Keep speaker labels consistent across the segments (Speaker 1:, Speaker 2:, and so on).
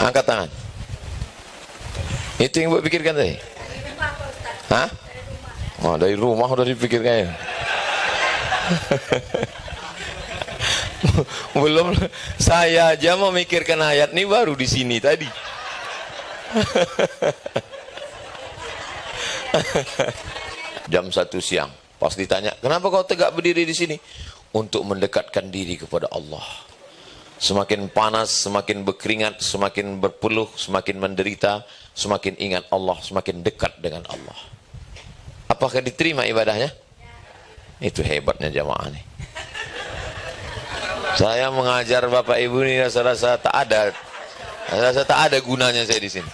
Speaker 1: Angkat tangan. Itu yang buat pikirkan tadi? Hah? Oh, dari rumah udah dipikirkan ya. Belum, saya aja memikirkan ayat ini baru di sini tadi. Jam 1 siang, pas ditanya, kenapa kau tegak berdiri di sini? Untuk mendekatkan diri kepada Allah. Semakin panas, semakin berkeringat, semakin berpeluh, semakin menderita, semakin ingat Allah, semakin dekat dengan Allah. Apakah diterima ibadahnya? Itu hebatnya jamaah nih. Saya mengajar Bapak Ibu ini rasa-rasa tak ada gunanya saya di sini.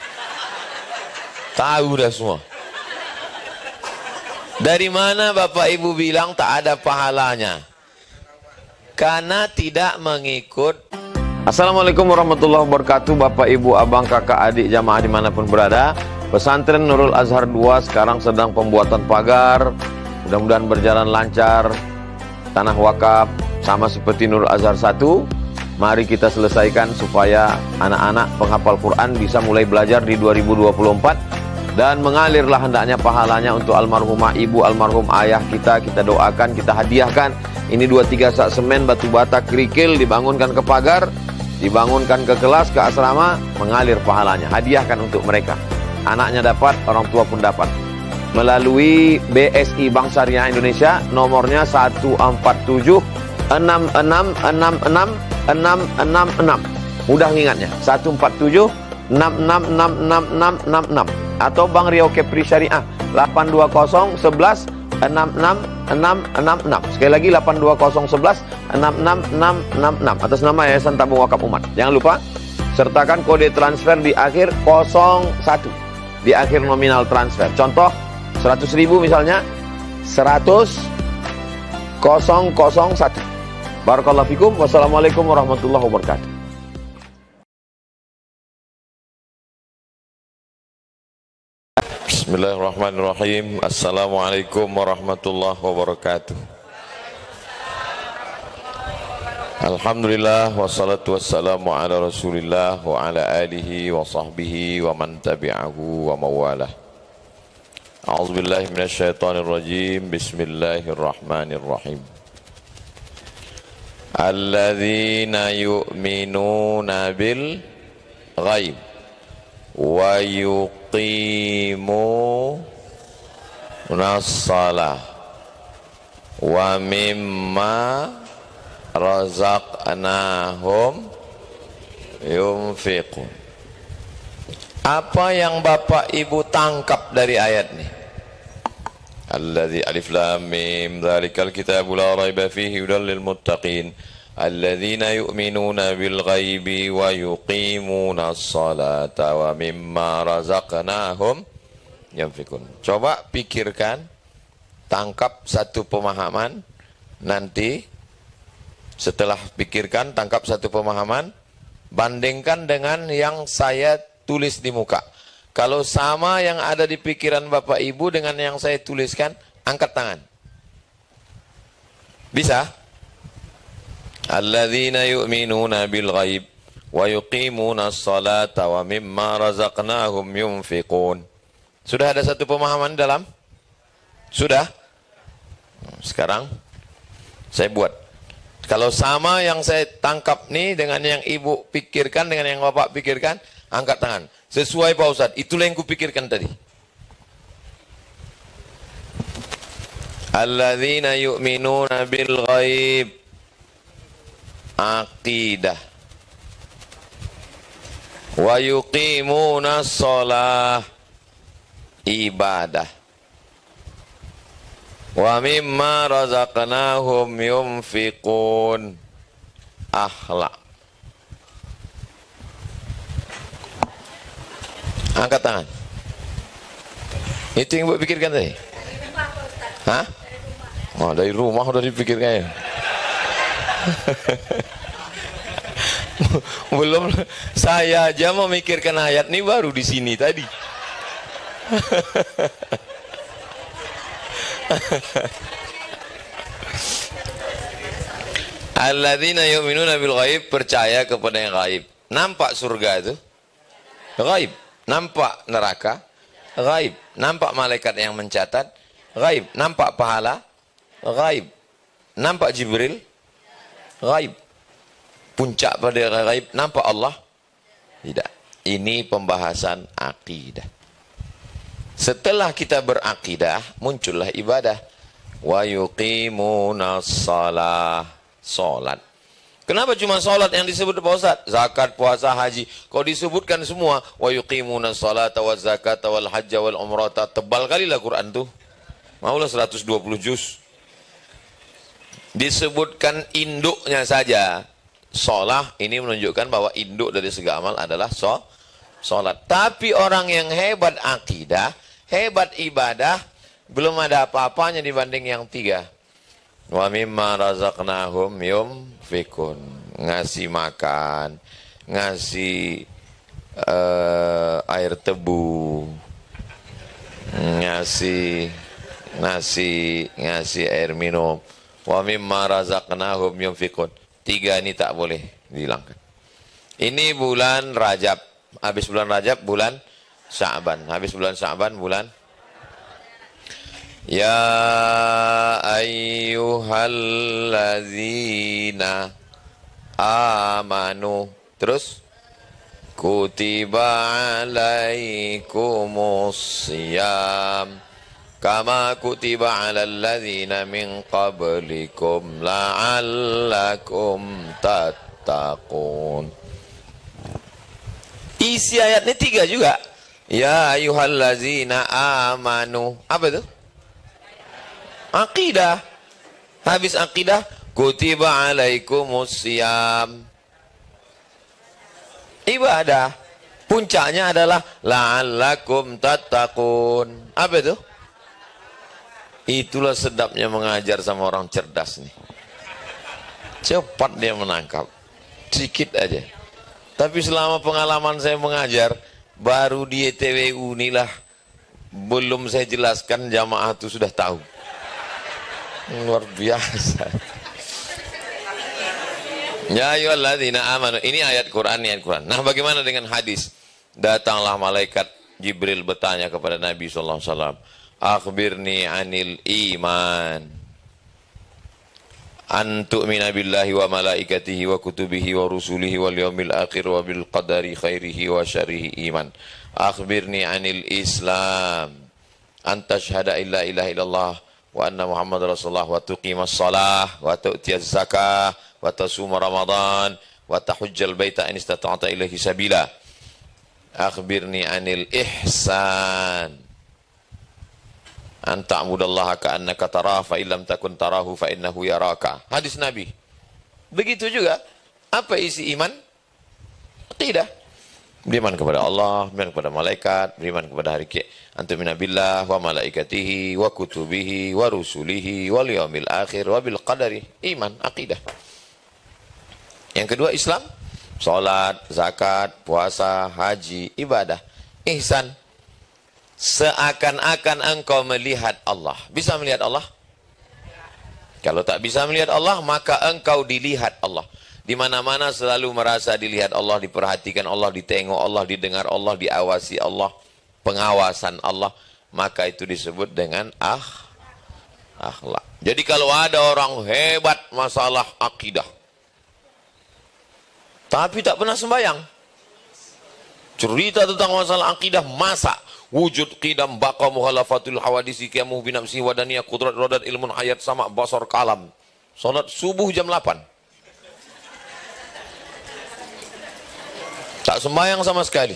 Speaker 1: Tahu dah semua. Dari mana Bapak Ibu bilang tak ada pahalanya? Karena tidak mengikut. Assalamualaikum warahmatullahi wabarakatuh. Bapak Ibu, abang, kakak, adik, jamaah dimanapun berada. Pesantren Nurul Azhar 2 sekarang sedang pembuatan pagar. Mudah-mudahan berjalan lancar. Tanah wakaf sama seperti Nurul Azhar 1. Mari kita selesaikan supaya anak-anak penghafal Quran bisa mulai belajar di 2024. Dan mengalirlah hendaknya pahalanya untuk almarhumah ibu, almarhum ayah kita. Kita doakan, kita hadiahkan. Ini 2-3 sak semen, batu bata, kerikil, dibangunkan ke pagar, dibangunkan ke kelas, ke asrama, mengalir pahalanya. Hadiahkan untuk mereka. Anaknya dapat, orang tua pun dapat. Melalui BSI Bank Syariah Indonesia, nomornya 147 66666666. Mudah ingatnya, 147 666666. Atau Bank Riau Kepri Syariah 820 11 66666. Sekali lagi 820 11 66666 atas nama Yayasan Tabung Wakaf Umat. Jangan lupa sertakan kode transfer di akhir 01, di akhir nominal transfer. Contoh 100.000 misalnya 100 001. Barakallahu fikum. Wassalamualaikum warahmatullahi wabarakatuh. Bismillahirrahmanirrahim. Assalamualaikum warahmatullahi wabarakatuh. Alhamdulillah wassalatu wassalamu ala Rasulillah wa ala alihi wa sahbihi wa man tabi'ahu wa mawalah. A'udzubillahi minasyaitonir rajim. Bismillahirrahmanirrahim. Alladzina yu'minuna bil ghaib wa yuqimunas shalah wa mimma razaqnahum yunfiqun. Apa yang Bapak Ibu tangkap dari ayat ini? Alladzi alif lam mim dzalikal kitabu la raiba fihi hudal lil muttaqin alladzina yu'minuna bil ghaibi wa yuqimunas salata wa mimma razaqnahum yunfiqun. Coba pikirkan, tangkap satu pemahaman, nanti setelah pikirkan, tangkap satu pemahaman, bandingkan dengan yang saya tulis di muka. Kalau sama yang ada di pikiran Bapak Ibu dengan yang saya tuliskan, angkat tangan. Bisa? Alladzina yu'minuna bil ghaib wa yuqimunas salata wa mimma razaqnahum yunfiqun. Sudah ada satu pemahaman dalam? Sudah? Sekarang saya buat. Kalau sama yang saya tangkap nih dengan yang ibu pikirkan, dengan yang bapak pikirkan, angkat tangan. Sesuai Pak Ustadz, itulah yang kupikirkan tadi. Alladzina yu'minuna bil ghaib, aqidah, wa yuqimuna shalah, ibadah, wa mimma razaqnahum yunfiqun, akhlak. Angkat tangan. Itu yang buat pikirkan tadi? Hah? Oh, dari rumah udah dipikirkan ya. Belum, saya aja memikirkan ayat ini baru di sini tadi. Alladzina yu'minuna bil ghaib, percaya kepada yang gaib. Nampak surga itu? Ghaib. Nampak neraka? Ghaib. Nampak malaikat yang mencatat? Ghaib. Nampak pahala? Ghaib. Nampak Jibril? Ghaib. Puncak pada ghaib, nampak Allah? Tidak. Ini pembahasan akidah. Setelah kita berakidah, muncullah ibadah. Wa yuqimunas salah. Salat. Kenapa cuma salat yang disebut Pak Ustaz? Zakat, puasa, haji. Kalau disebutkan semua, wa yuqimunas salata wa zakata wal hajja wal umrata, tebal kali lah Quran tuh. Maulah 120 juz. Disebutkan induknya saja. Salah, ini menunjukkan bahwa induk dari segala amal adalah salat. Tapi orang yang hebat akidah, hebat ibadah, belum ada apa-apanya dibanding yang tiga. Wa mimma razaqnahum yunfikun. Ngasih makan, ngasih air tebu, ngasih air minum. Wa mimma razaqnahum yunfikun. Tiga ini tak boleh dihilangkan. Ini bulan Rajab. Habis bulan Rajab bulan Sya'ban. Habis bulan Sya'ban bulan Ya ayyuhallazina amanu. Terus kutiba alaikumusiyam kama kutiba alal ladzina min qablikum la'allakum tattaqun. Isi ayatnya tiga juga. Ya ayyuhallazina amanu. Apa itu? Akidah. Habis akidah, kutiba alaikumusiyam. Ibadah. Puncaknya adalah la'allakum tattaqun. Apa itu? Itulah sedapnya mengajar sama orang cerdas nih. Cepat dia menangkap. Sedikit aja. Tapi selama pengalaman saya mengajar, baru di TWU inilah belum saya jelaskan jamaah itu sudah tahu. Luar biasa. Ya ayyuhalladzina amanu. Ini ayat Quran, ayat Quran. Nah, bagaimana dengan hadis? Datanglah malaikat Jibril bertanya kepada Nabi sallallahu alaihi wasallam, "Akhbirni 'anil iman." An tu'mina billahi wa malaikatihi wa kutubihi wa rusulihi wal yaumil akhir wa bil qadari khairihi wa syarrihi iman. Akhbirni 'anil Islam. An tashhada illa ilaha illallah wa anna Muhammad Rasulullah wa tuqimas salah wa tu'tiyaz zakah wa tasuma Ramadan wa tahujjal baita in istata'ta ilaihi sabila. Akhbirni 'anil ihsan. An ta'budallaha ka'annaka tarahu fa illam takun tarahu fa innahu yaraka. Hadis Nabi. Begitu juga. Apa isi iman? Tidak. Beriman kepada Allah, beriman kepada malaikat, beriman kepada hari kiamat. Antum minabillah wa malaikatihi wa kutubihi wa rusulihi wal yaumil akhir wa bil qadari. Iman, akidah. Yang kedua Islam, salat, zakat, puasa, haji, ibadah, ihsan. Seakan-akan engkau melihat Allah. Bisa melihat Allah? Kalau tak bisa melihat Allah, maka engkau dilihat Allah. Di mana-mana selalu merasa dilihat Allah, diperhatikan Allah, ditengok Allah, didengar Allah, diawasi Allah, pengawasan Allah, maka itu disebut dengan akhlak. Jadi kalau ada orang hebat masalah akidah, tapi tak pernah sembahyang, cerita tentang masalah akidah, masa wujud qidam baqa mukhalafatul hawadisi qiyamuh binafsi wadaniyah qudrat rodat ilmun hayat sama basar kalam. Salat subuh jam 8. Tak sembahyang sama sekali.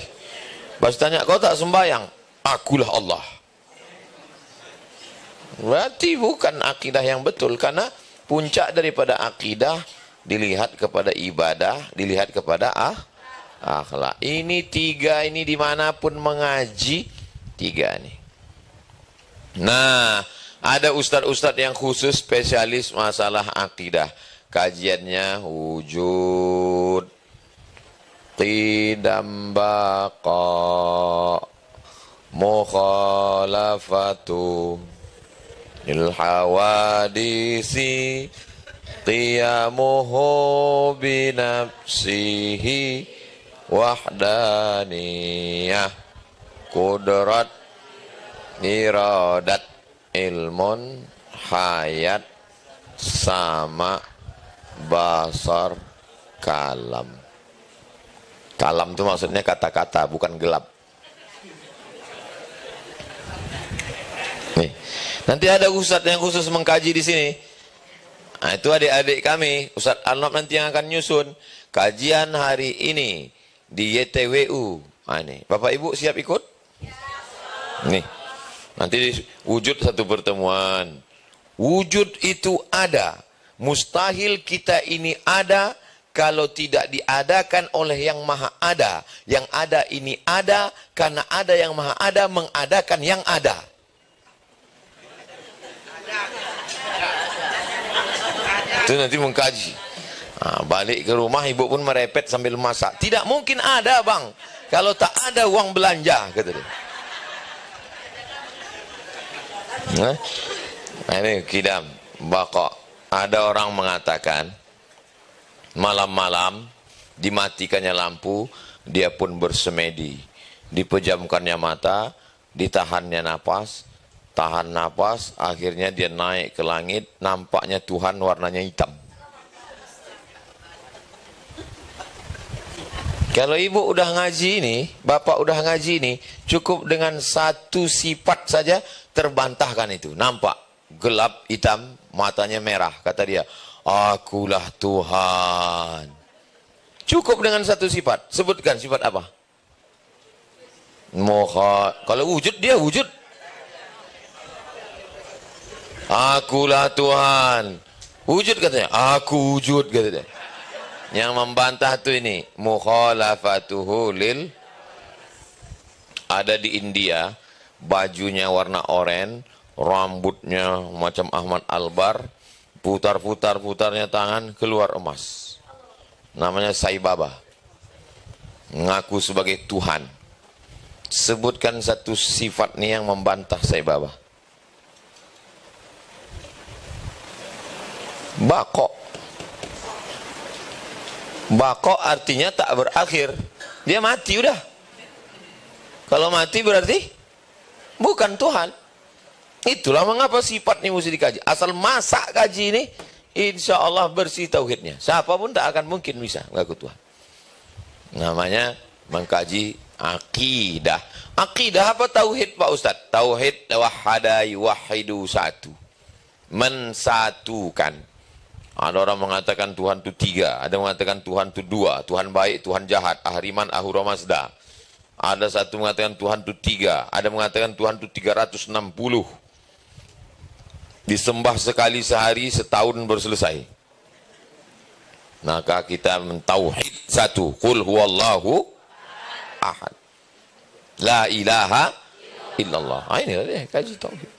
Speaker 1: Pas tanya, kau tak sembahyang? Akulah Allah. Berarti bukan akidah yang betul. Karena puncak daripada akidah dilihat kepada ibadah, dilihat kepada akhlak. Ini tiga ini dimanapun mengaji, tiga ini. Nah, ada ustadz-ustadz yang khusus spesialis masalah akidah. Kajiannya wujud, qidam baqa, mukhalafatu il hawadisi, qiyamuhu binafsihi wahdaniyah, kudrat, iradat, ilmun, hayat, sama, basar, kalam. Kalam itu maksudnya kata-kata, bukan gelap. Nih, nanti ada ustadz yang khusus mengkaji di sini. Nah, itu adik-adik kami, Ustadz Arnob nanti yang akan nyusun kajian hari ini di YTWU. Nah, ini, Bapak Ibu siap ikut? Nih, nanti wujud satu pertemuan. Wujud itu ada. Mustahil kita ini ada kalau tidak diadakan oleh yang maha ada. Yang ada ini ada karena ada yang maha ada mengadakan yang ada. Itu nanti mengkaji. Nah, balik ke rumah ibu pun merepet sambil masak. Tidak mungkin ada bang kalau tak ada uang belanja, kata dia. Nah ini kidam bakok. Ada orang mengatakan malam-malam dimatikannya lampu, dia pun bersemedi, dipejamkannya mata, ditahannya napas, tahan napas, akhirnya dia naik ke langit, nampaknya Tuhan warnanya hitam. Kalau ibu udah ngaji ini, bapak udah ngaji ini, cukup dengan satu sifat saja terbantahkan itu. Nampak gelap hitam, matanya merah, kata dia, akulah Tuhan. Cukup dengan satu sifat. Sebutkan sifat apa? Kalau wujud, dia wujud. Akulah Tuhan. Wujud katanya, aku wujud katanya. Yang membantah tuh ini mukhalafatuhu lil. Ada di India, bajunya warna oranye, rambutnya macam Ahmad Albar, putar-putarnya tangan keluar emas. Namanya Sai Baba. Ngaku sebagai Tuhan. Sebutkan satu sifat nih yang membantah Sai Baba. Bakok. Bakok artinya tak berakhir. Dia mati udah. Kalau mati berarti bukan Tuhan. Itulah mengapa sifat ini mesti dikaji. Asal masak kaji ini, insya Allah bersih tauhidnya. Siapapun tak akan mungkin bisa mengaku Tuhan. Namanya mengkaji akidah. Akidah apa tauhid Pak Ustadz? Tauhid wahadai wahidu satu. Mensatukan. Ada orang mengatakan Tuhan itu tiga, ada mengatakan Tuhan itu dua, Tuhan baik, Tuhan jahat, Ahriman, Ahura Mazda. Ada satu mengatakan Tuhan itu tiga, ada mengatakan Tuhan itu 360. Disembah sekali sehari, setahun berselesai. Maka kita mentauhid satu, qul huwallahu ahad, la ilaha illallah. Inilah dia kaji tauhid.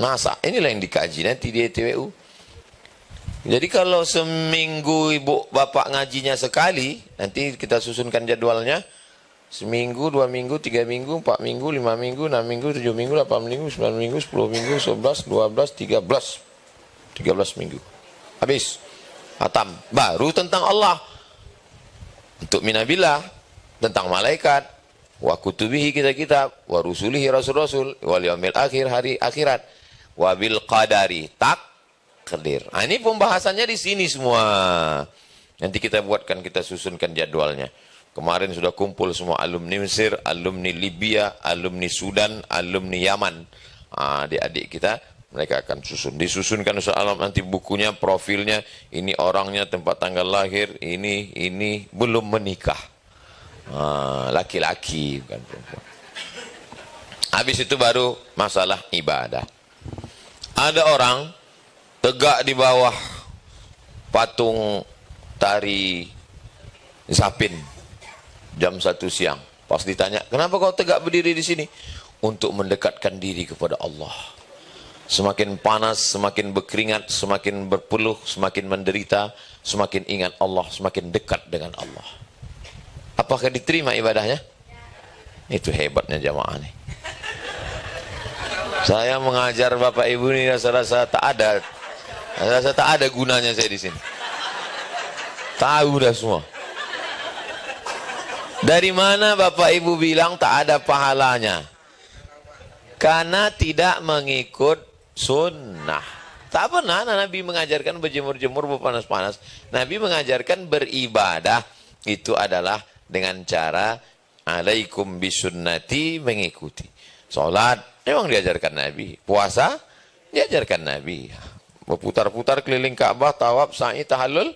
Speaker 1: Masa inilah yang dikaji nanti di ETWU. Jadi kalau seminggu ibu bapak ngajinya sekali, nanti kita susunkan jadwalnya. Seminggu, 2 minggu, 3 minggu, 4 minggu, 5 minggu, 6 minggu, 7 minggu, 8 minggu, 9 minggu, 10 minggu, 11, 12, 13. 13 minggu. Habis. Hatam. Baru tentang Allah. Untuk minabillah. Tentang malaikat. Wa kutubihi kitab-kitab. Wa rusulihi rasul-rasul. Wal yaumil akhir, hari akhirat. Wa bil qadari. Takdir. Nah, ini pembahasannya di sini semua. Nanti kita buatkan, kita susunkan jadwalnya. Kemarin sudah kumpul semua alumni Mesir, alumni Libya, alumni Sudan, alumni Yaman. Adik-adik kita, mereka akan susun. Disusunkan Ustaz Alam nanti bukunya, profilnya, ini orangnya, tempat tanggal lahir, ini belum menikah. Laki-laki, bukan perempuan. Habis itu baru masalah ibadah. Ada orang tegak di bawah patung tari Zapin jam 1 siang. Pas ditanya, kenapa kau tegak berdiri di sini? Untuk mendekatkan diri kepada Allah. Semakin panas, semakin berkeringat, semakin berpeluh, semakin menderita, semakin ingat Allah, semakin dekat dengan Allah. Apakah diterima ibadahnya? Itu hebatnya jamaah nih. Saya mengajar Bapak Ibu ini rasa-rasa tak ada gunanya saya di sini. Tahu dah semua. Dari mana Bapak Ibu bilang tak ada pahalanya? Karena tidak mengikut sunnah. Tak pernah Nabi mengajarkan berjemur-jemur, berpanas-panas. Nabi mengajarkan beribadah itu adalah dengan cara alaikum bisunnati, mengikuti. Salat memang diajarkan Nabi. Puasa diajarkan Nabi. Berputar-putar keliling Ka'bah, tawaf, sa'i, tahallul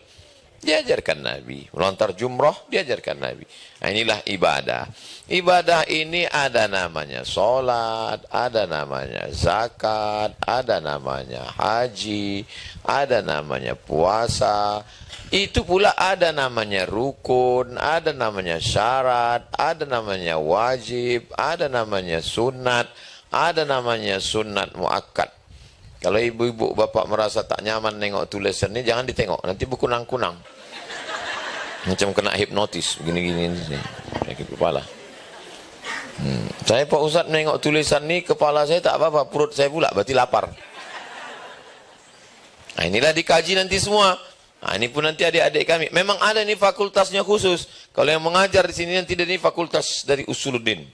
Speaker 1: diajarkan Nabi. Melontar jumrah diajarkan Nabi. Nah, inilah ibadah. Ibadah ini ada namanya sholat, ada namanya zakat, ada namanya haji, ada namanya puasa. Itu pula ada namanya rukun, ada namanya syarat, ada namanya wajib, ada namanya sunat, ada namanya sunat muakkad. Kalau ibu-ibu bapak merasa tak nyaman nengok tulisan ini, jangan ditengok, nanti berkunang-kunang. Macam kena hipnotis, begini-gini sakit kepala. Saya Pak Ustadz nengok tulisan ini, kepala saya tak apa-apa, perut saya pula, berarti lapar. Nah, inilah dikaji nanti semua. Nah, ini pun nanti adik-adik kami. Memang ada nih fakultasnya khusus. Kalau yang mengajar di sini nanti dari fakultas dari usuluddin.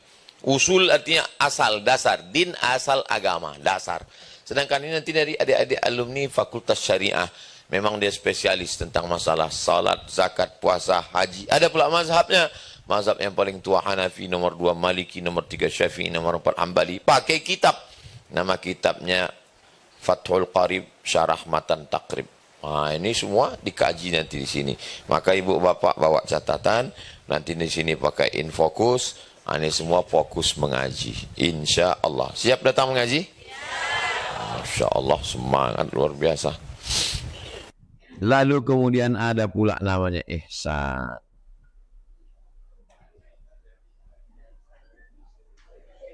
Speaker 1: Usul artinya asal, dasar. Din asal agama, dasar. Sedangkan ini nanti dari adik-adik alumni fakultas syariah. Memang dia spesialis tentang masalah salat, zakat, puasa, haji. Ada pula mazhabnya. Mazhab yang paling tua Hanafi, nomor 2 Maliki, nomor 3 Syafi'i, nomor 4 Hambali. Pakai kitab. Nama kitabnya Fathul Qarib, Syarah Matan Takrib. Nah, ini semua dikaji nanti di sini. Maka ibu bapak bawa catatan. Nanti di sini pakai Infokus. Nah, ini semua fokus mengaji. Insya Allah. Siap datang mengaji? Masya Allah, semangat luar biasa. Lalu kemudian ada pula namanya ihsan.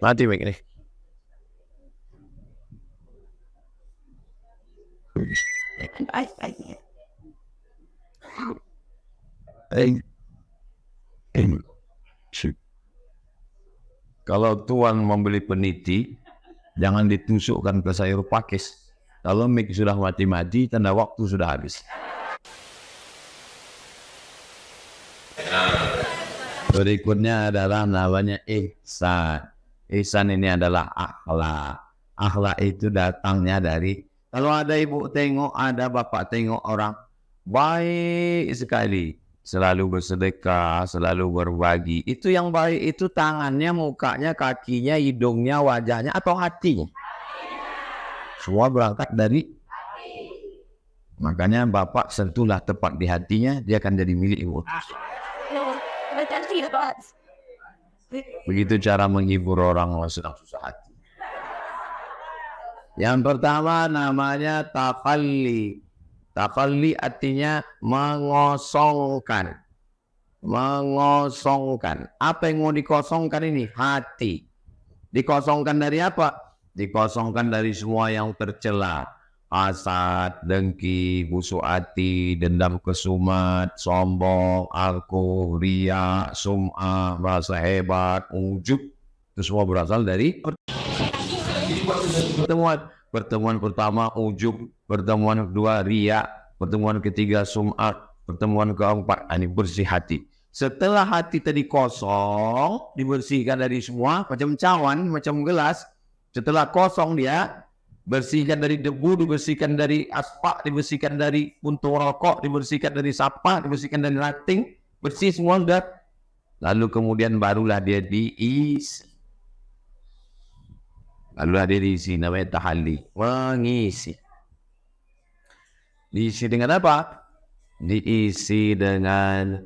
Speaker 1: Mati mic nih. Kalau tuan membeli peniti, jangan ditusukkan ke sayur pakis. Kalau mic sudah mati-mati, tanda waktu sudah habis. Berikutnya adalah namanya ihsan. Ihsan ini adalah akhlak. Akhlak itu datangnya dari, kalau ada ibu tengok, ada bapak tengok orang baik sekali, selalu bersedekah, selalu berbagi. Itu yang baik itu tangannya, mukanya, kakinya, hidungnya, wajahnya, atau hatinya. Semua berangkat dari hati. Makanya bapak sentuhlah tepat di hatinya, dia akan jadi milik ibu. Begitu cara menghibur orang yang sedang susah hati. Yang pertama namanya takalli. Takalli artinya mengosongkan. Mengosongkan. Apa yang mau dikosongkan ini? Hati. Dikosongkan dari apa? Dikosongkan dari semua yang tercela. Hasad, dengki, busuk hati, dendam kesumat, sombong, angkuh, riya, sum'ah, merasa hebat, ujub. Itu semua berasal dari pertemuan. Pertemuan pertama ujub, pertemuan kedua riya, pertemuan ketiga sum'ah, pertemuan keempat ini bersih hati. Setelah hati tadi kosong, dibersihkan dari semua, macam cawan, macam gelas. Setelah kosong dia, bersihkan dari debu, dibersihkan dari aspak, dibersihkan dari puntung rokok, dibersihkan dari sampah, dibersihkan dari ranting, bersih semua sudah. Lalu kemudian barulah dia diisi. Lalu dia diisi, namanya tahalli, mengisi. Diisi dengan apa? Diisi dengan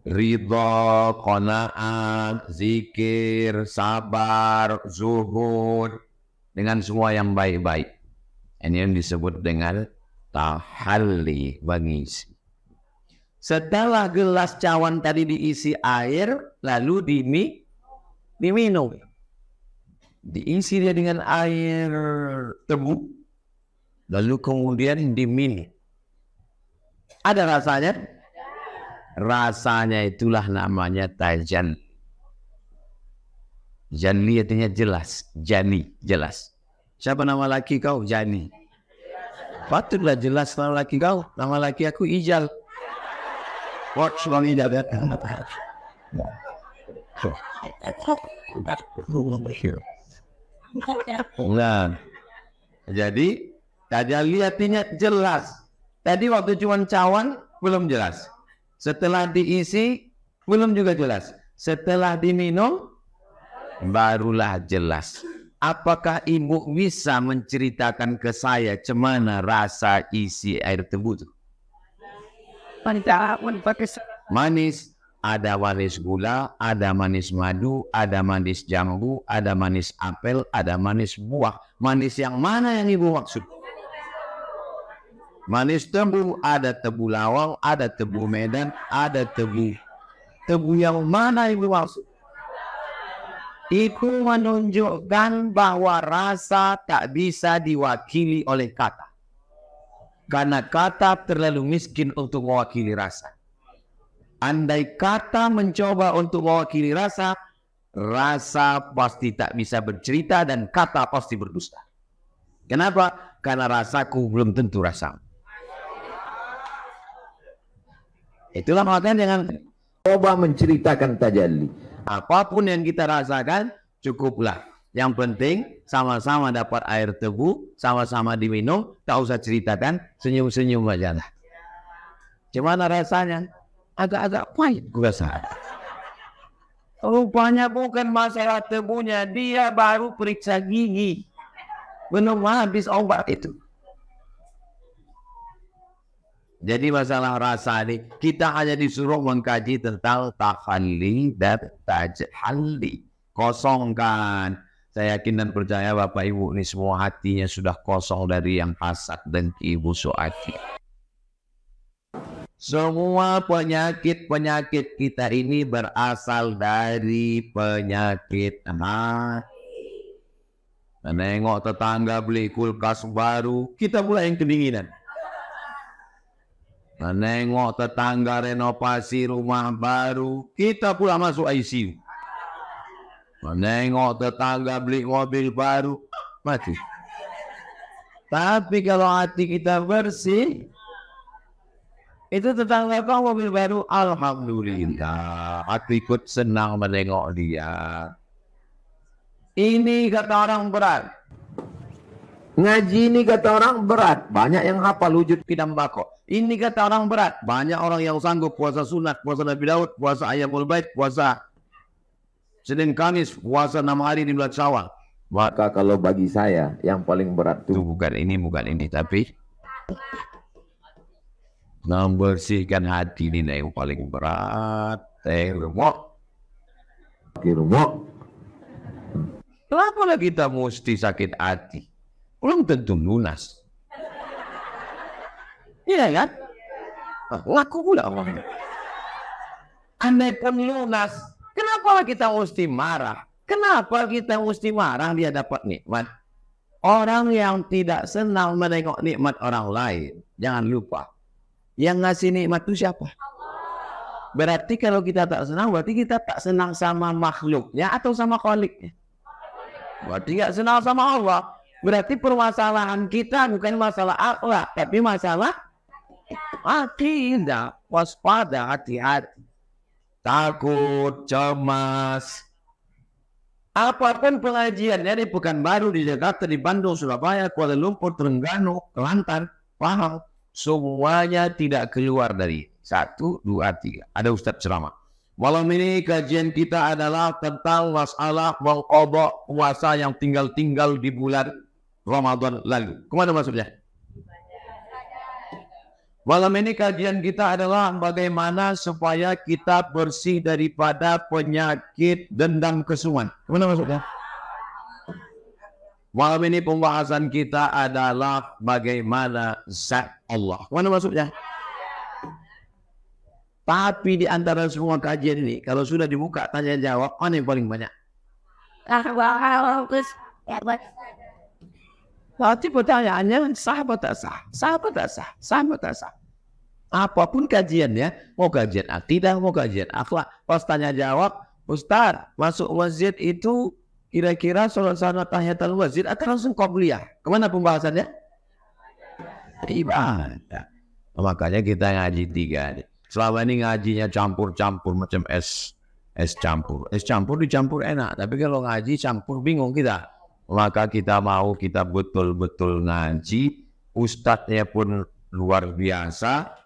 Speaker 1: ridha, qanaat, zikir, sabar, zuhud, dengan semua yang baik-baik. Ini yang disebut dengan tahalli, mengisi. Setelah gelas cawan tadi diisi air, lalu diminum. Diisi dia dengan air tebu, lalu kemudian diminum. Ada rasanya? Rasanya itulah namanya tajalli. Jani artinya jelas. Jani, jelas. Siapa nama laki kau? Jani. Patutlah jelas nama laki kau. Nama laki aku Ijal. What suami ijal?
Speaker 2: Nah, jadi tajalli artinya jelas. Tadi waktu cuma cawan belum jelas. Setelah diisi belum juga jelas. Setelah diminum barulah jelas. Apakah ibu bisa menceritakan ke saya cemana rasa isi air tebu itu? Manis, ada manis gula, ada manis madu, ada manis jambu, ada manis apel, ada manis buah. Manis yang mana yang ibu maksud? Manis tebu, ada tebu lawang, ada tebu Medan, ada tebu. Tebu yang mana ibu maksud? Itu menunjukkan bahwa rasa tak bisa diwakili oleh kata. Karena kata terlalu miskin untuk mewakili rasa. Andai kata mencoba untuk mewakili rasa, rasa pasti tak bisa bercerita dan kata pasti berdusta. Kenapa? Karena rasaku belum tentu rasa. Itulah makanya jangan coba menceritakan tajalli. Apapun yang kita rasakan, cukuplah. Yang penting sama-sama dapat air tebu, sama-sama diminum, tak usah ceritakan, senyum-senyum aja lah. Gimana rasanya? Agak-agak pahit gue rasa. Rupanya bukan masalah tebunya, dia baru periksa gigi. Belum habis obat itu. Jadi masalah rasa ini, kita hanya disuruh mengkaji tentang takhalli dan tajalli. Kosongkan. Saya yakin dan percaya Bapak Ibu ini semua hatinya sudah kosong dari yang hasad dan busuk hati. Semua penyakit-penyakit kita ini berasal dari penyakit hati. Menengok tetangga beli kulkas baru, kita pula yang kedinginan. Menengok tetangga renovasi rumah baru, kita pula masuk ICU. Menengok tetangga beli mobil baru, mati. Tapi kalau hati kita bersih, itu tetangga kau mobil baru, alhamdulillah, hati ikut senang menengok dia. Ini kata orang berat. Ngaji ini kata orang berat. Banyak yang hafal wujud kidam bako. Ini kata orang berat. Banyak orang yang sanggup puasa sunat, puasa Nabi Daud, puasa Ayyamul Bait, puasa Senin Kamis, puasa 6 hari di bulan Syawal. Maka kalau bagi saya yang paling berat itu bukan ini, tapi membersihkan hati ini yang paling berat. Kenapa kita mesti sakit hati? Belum tentu lunas. Iya kan? Ngaku pula orang. Andai pun lunas, kenapa kita mesti marah? Kenapa kita mesti marah dia dapat nikmat? Orang yang tidak senang menengok nikmat orang lain, jangan lupa, yang ngasih nikmat itu siapa? Berarti kalau kita tak senang, berarti kita tak senang sama makhluknya atau sama kholiknya. Berarti gak senang sama Allah. Berarti permasalahan kita bukan masalah akhlak, tapi masalah hati. Indah, waspada, hati-hati. Takut, cemas. Apapun pengajiannya, ini bukan baru di Jakarta, di Bandung, Surabaya, Kuala Lumpur, Terengganu, Kelantan, Pahang. Semuanya tidak keluar dari 1, 2, 3. Ada Ustadz ceramah. Malam ini kajian kita adalah tentang masalah mengqadha puasa yang tinggal-tinggal di bulan Ramadan lalu. Kemana maksudnya? Malam ini kajian kita adalah bagaimana supaya kita bersih daripada penyakit dendam kesuman. Kemana maksudnya? Malam ini pembahasan kita adalah bagaimana zat Allah. Kemana maksudnya? Tapi di antara semua kajian ini, kalau sudah dibuka tanya jawab, mana yang paling banyak? Berarti pertanyaannya sah atau tak sah? Sah atau tak sah? Sah atau tak sah? Apapun kajiannya, mau kajian akidah, mau kajian akhlak, pas tanya jawab, Ustaz, masuk masjid itu kira-kira sholat sunat tahiyatul masjid atau langsung qobliyah? Kemana pembahasannya? Ibadah. Makanya kita ngaji 3 nih. Selama ini ngajinya campur-campur macam es es campur. Es campur dicampur enak, tapi kalau ngaji campur bingung kita. Maka kita betul-betul ngaji, ustadznya pun luar biasa.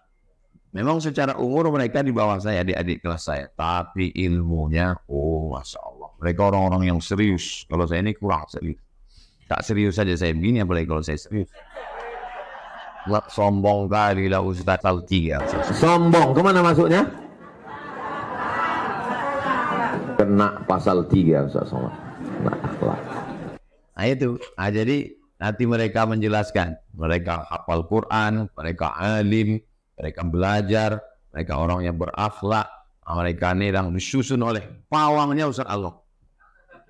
Speaker 2: Memang secara umur mereka di bawah saya, adik-adik kelas saya, tapi ilmunya, masya Allah. Mereka orang-orang yang serius. Kalau saya ini kurang serius. Tak serius saja saya begini, apalagi kalau saya serius. Sombong kali lah Ustaz Saltiga. Sombong, kemana masuknya? Kena pasal 3 Ustaz Somad. Nah itu, jadi nanti mereka menjelaskan. Mereka hafal Quran, mereka alim, mereka belajar, mereka orang yang berakhlak. Mereka ini yang disusun oleh pawangnya Ustaz Allah.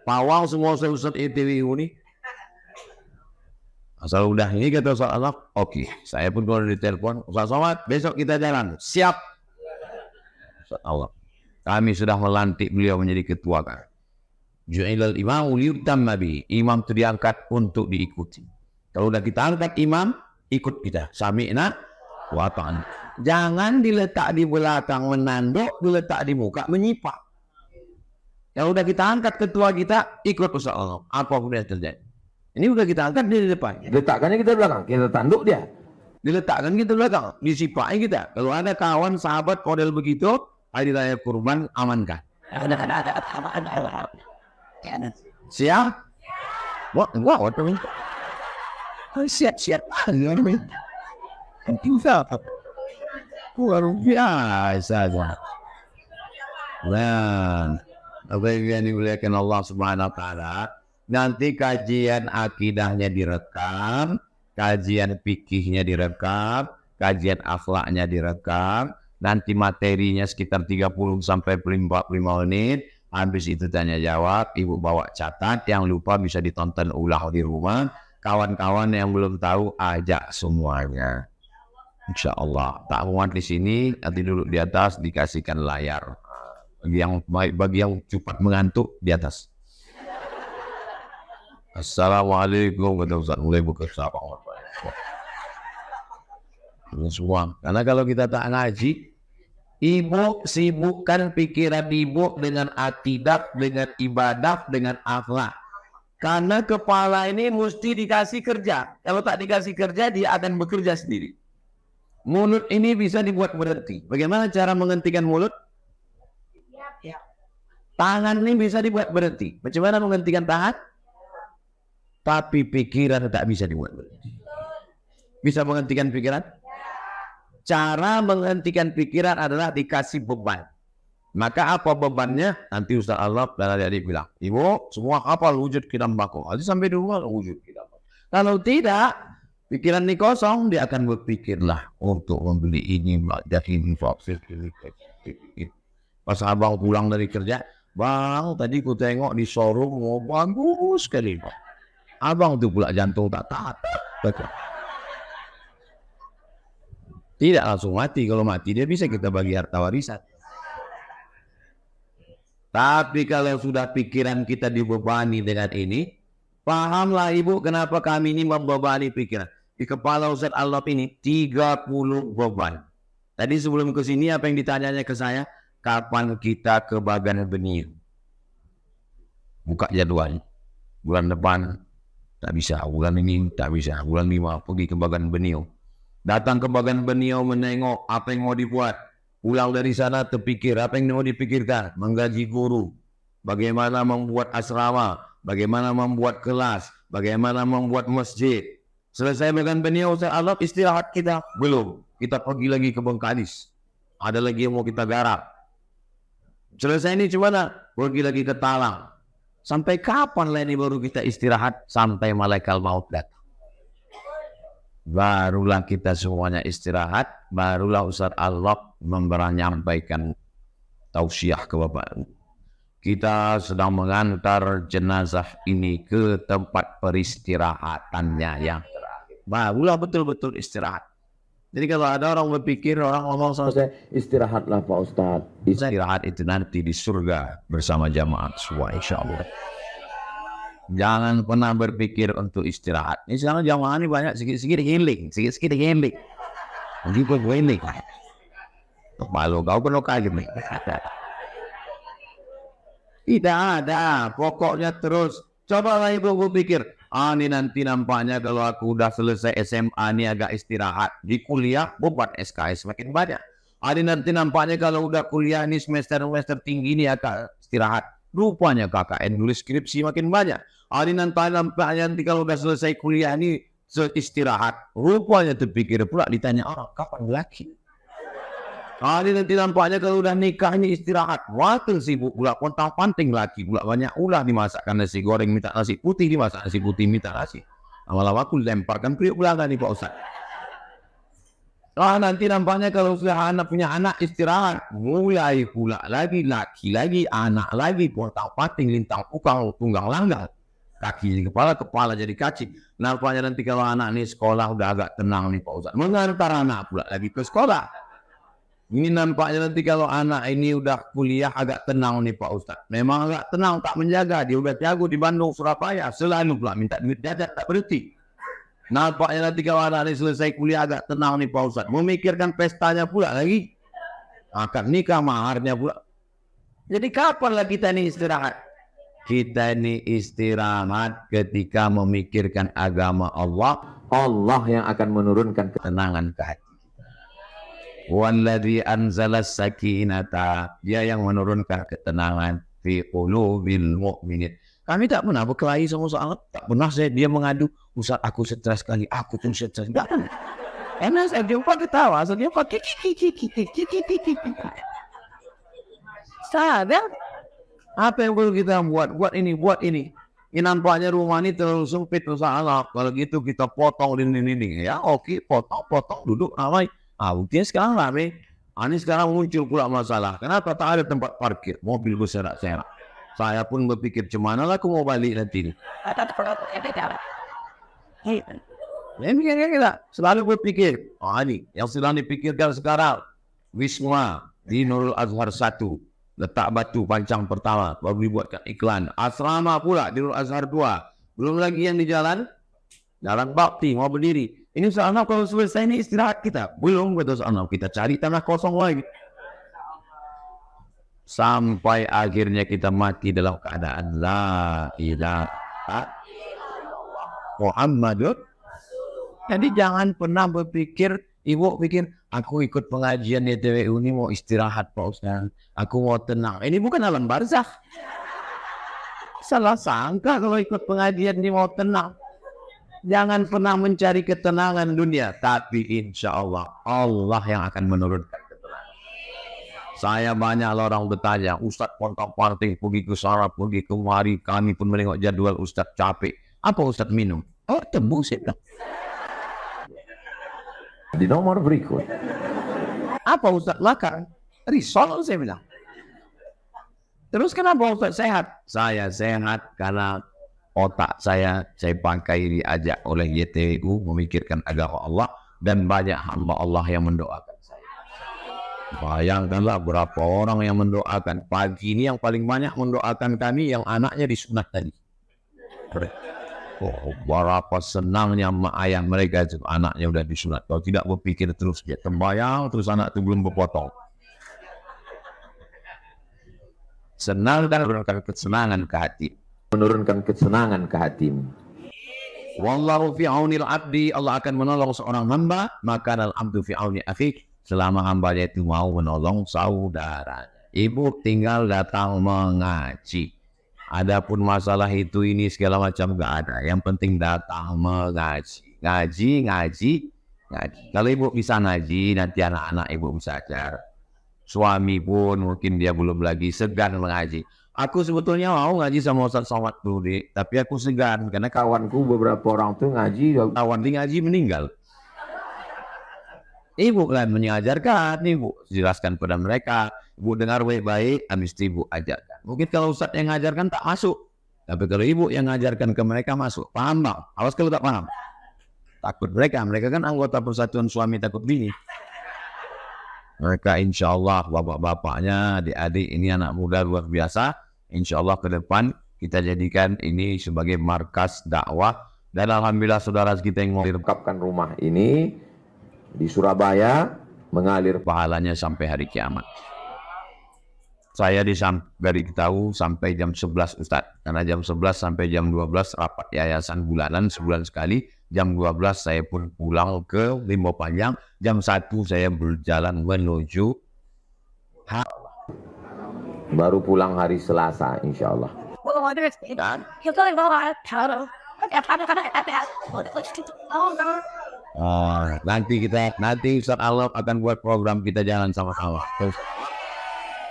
Speaker 2: Pawang semua Ustaz ITW ini. Asal udah ini kata Ustaz Allah, oke. Saya pun kalau ditelepon, Ustaz Somad, besok kita jalan. Siap. Ustaz Allah. Kami sudah melantik beliau menjadi ketua kan. Ju'ilal imamu liyutamma bihi. Imam itu diangkat untuk diikuti. Kalau udah kita angkat imam, ikut kita. Sami'na wa ta'ana. Jangan diletak di belakang menanduk, diletak di muka menyipak. Kalau udah kita angkat ketua kita, ikut Ustaz Allah. Apa pun yang terjadi. Ini udah kita angkat dia di depan. Letakkannya kita di belakang. Kita tanduk dia. Diletakkan kita di belakang. Disipaknya kita. Kalau ada kawan, sahabat, model begitu, hari raya kurban, amankan. Siap? What do you mean? Siap. Luar biasa. Dan apa yang dimuliakan Allah Subhanahu wa taala, nanti kajian akidahnya direkam, kajian fikihnya direkam, kajian akhlaknya direkam, nanti materinya sekitar 30 sampai 45 menit. Habis itu tanya jawab, ibu bawa catat, yang lupa bisa ditonton ulang di rumah. Kawan-kawan yang belum tahu ajak semuanya. Insya Allah. Tak muat di sini, nanti duduk di atas dikasihkan layar. Bagi yang cepat mengantuk di atas. Assalamualaikum kata Ustaz, mulai buka sapa. Semua. Karena kalau kita tak ngaji, ibu sibukkan pikiran ibu dengan akidah, dengan ibadah, dengan akhlak. Karena kepala ini mesti dikasih kerja. Kalau tak dikasih kerja, dia akan bekerja sendiri. Mulut ini bisa dibuat berhenti. Bagaimana cara menghentikan mulut? Tangan ini bisa dibuat berhenti. Bagaimana menghentikan tangan? Tapi pikiran tak bisa dibuat berhenti. Bisa menghentikan pikiran? Cara menghentikan pikiran adalah dikasih beban. Maka apa bebannya? Nanti Ustaz Allah dan adik-adik bilang, ibu semua hafal wujud qidam bako. Nanti sampai di rumah wujud qidam bako. Kalau tidak, pikiran ini kosong, dia akan berpikirlah untuk membeli ini, jadi ini, vaksin ini. Pas abang pulang dari kerja, bang tadi ku tengok di showroom, bagus sekali. Abang tu pula jantung tak tahan. Tidak langsung mati. Kalau mati dia bisa kita bagi harta warisan. Tapi kalau sudah pikiran kita dibebani dengan ini, pahamlah ibu kenapa kami ini membebani pikiran. Di kepala Ustaz Allah ini 30 beban. Tadi sebelum ke sini apa yang ditanyanya ke saya? Kapan kita ke Bagan Benihil? Buka jadwal. Bulan depan tak bisa, bulan ini tak bisa, bulan 5 pergi ke Bagan Benihil. Datang ke Bagan Benihil menengok apa yang mau dibuat. Pulang dari sana terpikir apa yang mau dipikirkan. Menggaji guru. Bagaimana membuat asrama. Bagaimana membuat kelas. Bagaimana membuat masjid. Selesai Bagan Benihil, Ustaz Allah istirahat kita. Belum. Kita pergi lagi ke Bengkalis. Ada lagi yang mau kita garap. Selesai ini gimana? Pergi lagi ke Talang. Sampai kapan lah ini baru kita istirahat? Sampai malaikat maut datang. Barulah kita semuanya istirahat. Barulah Ustaz Allah menyampaikan tausiah ke Bapak. Kita sedang mengantar jenazah ini ke tempat peristirahatannya yang terakhir. Barulah betul-betul istirahat. Jadi kalau ada orang berpikir, orang ngomong sama saya, istirahatlah Pak Ustadz. Istirahat itu nanti di surga bersama jamaah semua insya Allah. Jangan pernah berpikir untuk istirahat. Ini sekarang jamaah ini banyak sikit-sikit healing. Sikit-sikit healing. Nanti pun healing. Malu kau penuh kaget nih. Tidak ada. Pokoknya terus. Cobalah ibu berpikir, ini nanti nampaknya kalau aku udah selesai SMA ini agak istirahat. Di kuliah, buat SKS makin banyak. Ini nanti nampaknya kalau udah kuliah ini semester tinggi ini agak istirahat. Rupanya KKN nulis skripsi makin banyak. Ini nampaknya nanti kalau udah selesai kuliah ini istirahat. Rupanya terpikir pula ditanya orang, kapan laki? Ini nanti nampaknya kalau udah nikah ini istirahat. Waktu sibuk pula kontang panting lagi pula banyak ulah dimasakkan nasi goreng minta nasi putih, dimasak nasi putih minta nasi. Lama-lama aku lemparkan periuk belakang nih Pak Ustaz. Nanti nampaknya kalau sudah punya anak istirahat, mulai pula lagi laki lagi anak lagi kontang panting lintang pukang tunggang langgang. Kaki kepala jadi kacik. Nampaknya nanti kalau anak ini sekolah udah agak tenang nih Pak Ustaz. Mengantar anak pula lagi ke sekolah. Ini nampaknya nanti kalau anak ini udah kuliah agak tenang nih Pak Ustaz. Memang agak tenang, tak menjaga. Dia udah jago di Bandung, Surabaya. Selalu pula minta duit jajan, tak berhenti. Nampaknya nanti kalau anak ini selesai kuliah agak tenang nih Pak Ustaz. Memikirkan pestanya pula lagi. Akad nikah, maharnya pula. Jadi kapanlah kita ini istirahat? Kita ini istirahat ketika memikirkan agama Allah. Allah yang akan menurunkan ketenangan ke hati. Walladzi anzalas sakinata, dia yang menurunkan ketenangan fi qulubil mu'minin. Kami tak pernah berkelahi sama soal, tak pernah dia mengadu, Ustaz aku stres sekali, aku pun stres. Enggak kan? Enak saya jumpa ketawa, saya jumpa sadar. Apa yang perlu kita buat ini. Ini nampaknya rumah ini terlalu sempit masalah. Kalau gitu kita potong dinding-dinding. Ya oke, potong, duduk ramai. Buktinya sekarang rame. Ini sekarang muncul pula masalah. Kenapa tak ada tempat parkir? Mobil berserak-serak. Saya pun berpikir, cemana lah aku mau balik nanti. Kita selalu berpikir, ini yang sedang dipikirkan sekarang. Wisma di Nurul Azhar 1. Letak batu pancang pertama. Baru dibuatkan iklan. Asrama pula di Nurul Azhar 2. Belum lagi yang di jalan bakti mau berdiri. Ini soalnya kalau selesai ini istirahat kita. Belum betul soalnya kita cari tanah kosong lagi. Sampai akhirnya kita mati dalam keadaan la ilaha Muhammadur. Jadi jangan pernah berpikir, ibu pikir aku ikut pengajian di TWU ini mau istirahat Pak Ustaz. Aku mau tenang. Ini bukan alam barzakh. Salah sangka kalau ikut pengajian ini mau tenang. Jangan pernah mencari ketenangan dunia, tapi insya Allah, Allah yang akan menurunkan ketenangan. Saya banyak orang bertanya, Ustaz pontang-panting pergi ke sana, pergi kemari, kami pun menengok jadwal Ustaz capek. Apa Ustaz minum? Tembus saya bilang. Di nomor berikut. Apa Ustaz lakukan? Risol saya bilang. Terus kenapa Ustaz sehat? Saya sehat karena otak saya pakai diajak oleh YTWU memikirkan agama Allah dan banyak hamba Allah yang mendoakan saya. Bayangkanlah berapa orang yang mendoakan. Pagi ini yang paling banyak mendoakan kami yang anaknya disunat tadi. Berapa senangnya mak ayah mereka itu anaknya udah disunat. Kalau tidak berpikir terus dia tembayang terus anak itu belum berpotong. Senang dan menurunkan kesenangan ke hati. Menurunkan kesenangan ke hatimu. Wallahu fi aunil abdi, Allah akan menolong seorang hamba, maka al abdu fi auni akhi, selama hambanya itu mau menolong saudaranya. Ibu tinggal datang mengaji. Adapun masalah itu ini segala macam enggak ada. Yang penting datang mengaji. Ngaji. Kalau ibu bisa ngaji, nanti anak-anak ibu bisa ajar. Suami pun mungkin dia belum lagi segan mengaji. Aku sebetulnya mau ngaji sama Ustaz Somad Budi, tapi aku segan karena kawanku beberapa orang tuh ngaji, kawan di ngaji meninggal. Ibu kan mengajarkan, ibu jelaskan pada mereka, ibu dengar baik-baik, habis itu ibu ajarkan. Mungkin kalau Ustaz yang ngajarkan tak masuk, tapi kalau ibu yang ngajarkan ke mereka masuk, paham bang? Awas kalau tak paham, takut mereka kan anggota Persatuan Suami Takut Bini. Mereka insya Allah bapak-bapaknya, adik-adik ini anak muda luar biasa. Insya Allah ke depan kita jadikan ini sebagai markas dakwah. Dan alhamdulillah saudara kita yang mau direkapkan rumah ini di Surabaya mengalir pahalanya sampai hari kiamat. Saya diberitahu sampai jam 11 Ustaz. Karena jam 11 sampai jam 12 rapat yayasan bulanan sebulan sekali. Jam 12 saya pun pulang ke Limau Panjang. Jam 1 saya berjalan menuju baru pulang hari Selasa insya Allah. Dan nanti Ustaz Allah akan buat program kita jalan sama-sama.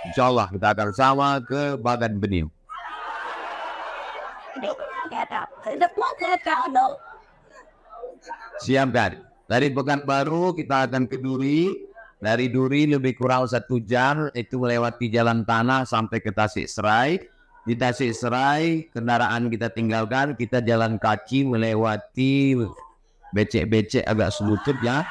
Speaker 2: Insya Allah kita akan sama ke Bagan Bening. Siap kan? Dari Pekanbaru kita akan ke Duri. Dari Duri lebih kurang 1 jam itu melewati jalan tanah sampai ke Tasik Serai. Di Tasik Serai kendaraan kita tinggalkan, kita jalan kaki melewati becek-becek agak selutut ya.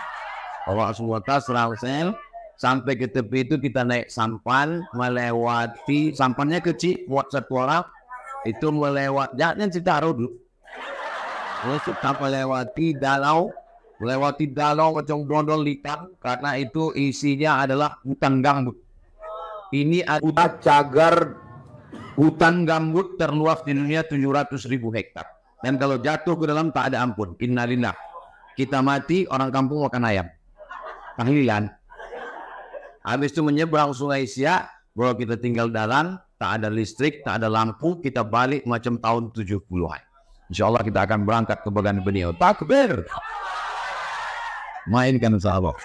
Speaker 2: Bawa semua tas, ransel. Sampai ke tepi itu kita naik sampan, melewati sampannya kecil buat 1 orang. Itu melewati, jangan Citarum dulu. Terus kita melewati dalau macam dodol ikan karena itu isinya adalah hutan gambut. Ini adalah cagar hutan gambut terluas di dunia 700.000 hektar. Dan kalau jatuh ke dalam tak ada ampun. Innalillah. Kita mati, orang kampung makan ayam. Tahlilan. Habis itu menyeberang Sungai Siak, bahwa kita tinggal dalam, tak ada listrik, tak ada lampu, kita balik macam tahun 70-an. Insya Allah kita akan berangkat ke Bagan Bening. Takbir! Mainkan sahabat.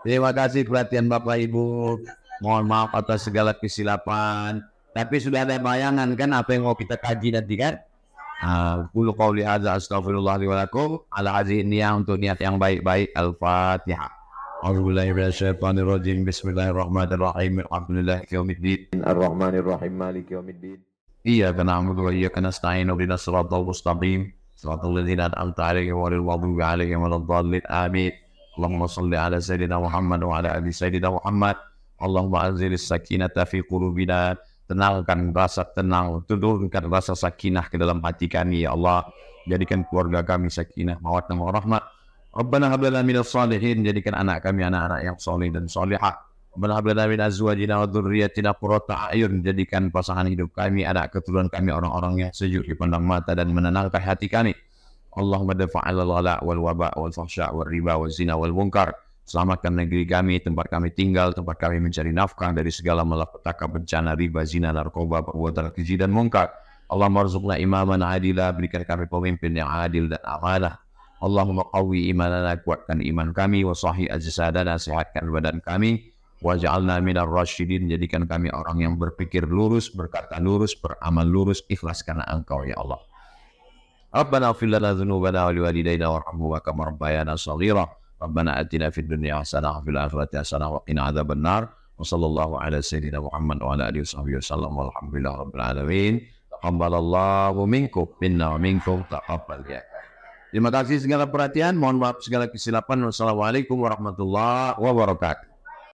Speaker 2: Terima kasih perhatian Bapak Ibu. Mohon maaf atas segala kesilapan. Tapi sudah ada bayangan kan apa yang mau kita kaji nanti kan? Qul qawli hadza astaghfirullah li wa lakum ala hadhihi niyyah untuk niat yang baik-baik. Al-Fatihah. A'udzubillahi minasyaitonir rajim. Bismillahirrahmanirrahim. Alhamdulillahi yaumiddin. Ar-Rahmanirrahim. Maliki yaumiddin. Iyyaka na'budu wa iyyaka nasta'in. Ihdinas siratal mustaqim. Siratal ladzina an'amta 'alaihim ghairil maghdubi 'alaihim waladdallin. Amin. Allahumma shalli ala sayyidina Muhammad wa ala ali sayyidina Muhammad. Allahumma anzilis sakinata fi qulubina. Tenangkan rasa tenang, turunkan rasa sakinah ke dalam hati kami ya Allah. Jadikan keluarga kami sakinah, mawaddah warahmah. Rabbana hab lana minas shalihin, jadikan anak kami anak-anak yang saleh dan salihah. Rabbana hab lana min azwajina wa dzurriyyatina qurrata a'yun, jadikan pasangan hidup kami, anak keturunan kami orang-orang yang sejuk dipandang mata dan menenangkan hati kami. Allahumma dafa'al al-ghala wal waba wal fahsya wal riba wal zina wal munkar. Selamatkan negeri kami, tempat kami tinggal, tempat kami mencari nafkah dari segala malapetaka, bencana, riba, zina, narkoba, perbuatan keji dan munkar. Allahumma rzuqna imaman adila, berikan kami pemimpin yang adil dan amanah. Allahumma qawwi imanana, kuatkan iman kami, wa sahih ajsadana, sehatkan badan kami, wa ja'alna minar rasyidin, jadikan kami orang yang berpikir lurus, berkata lurus, beramal lurus, ikhlas karena Engkau ya Allah. Rabbana ighfir lana dzunubana wa liwalidayna warhamhuma kama rabbayana shaghira. Rabbana atina fid dunya hasanah wa fil akhirati hasanah wa qina adzaban nar. Wa sallallahu ala sayyidina Muhammad wa ala alihi wasallam walhamdulillahi rabbil alamin. Taqabbalallahu minkum minna wa minkum taqabbal ya. Terima kasih segala perhatian, mohon maaf segala kesilapan. Wassalamualaikum warahmatullahi wabarakatuh.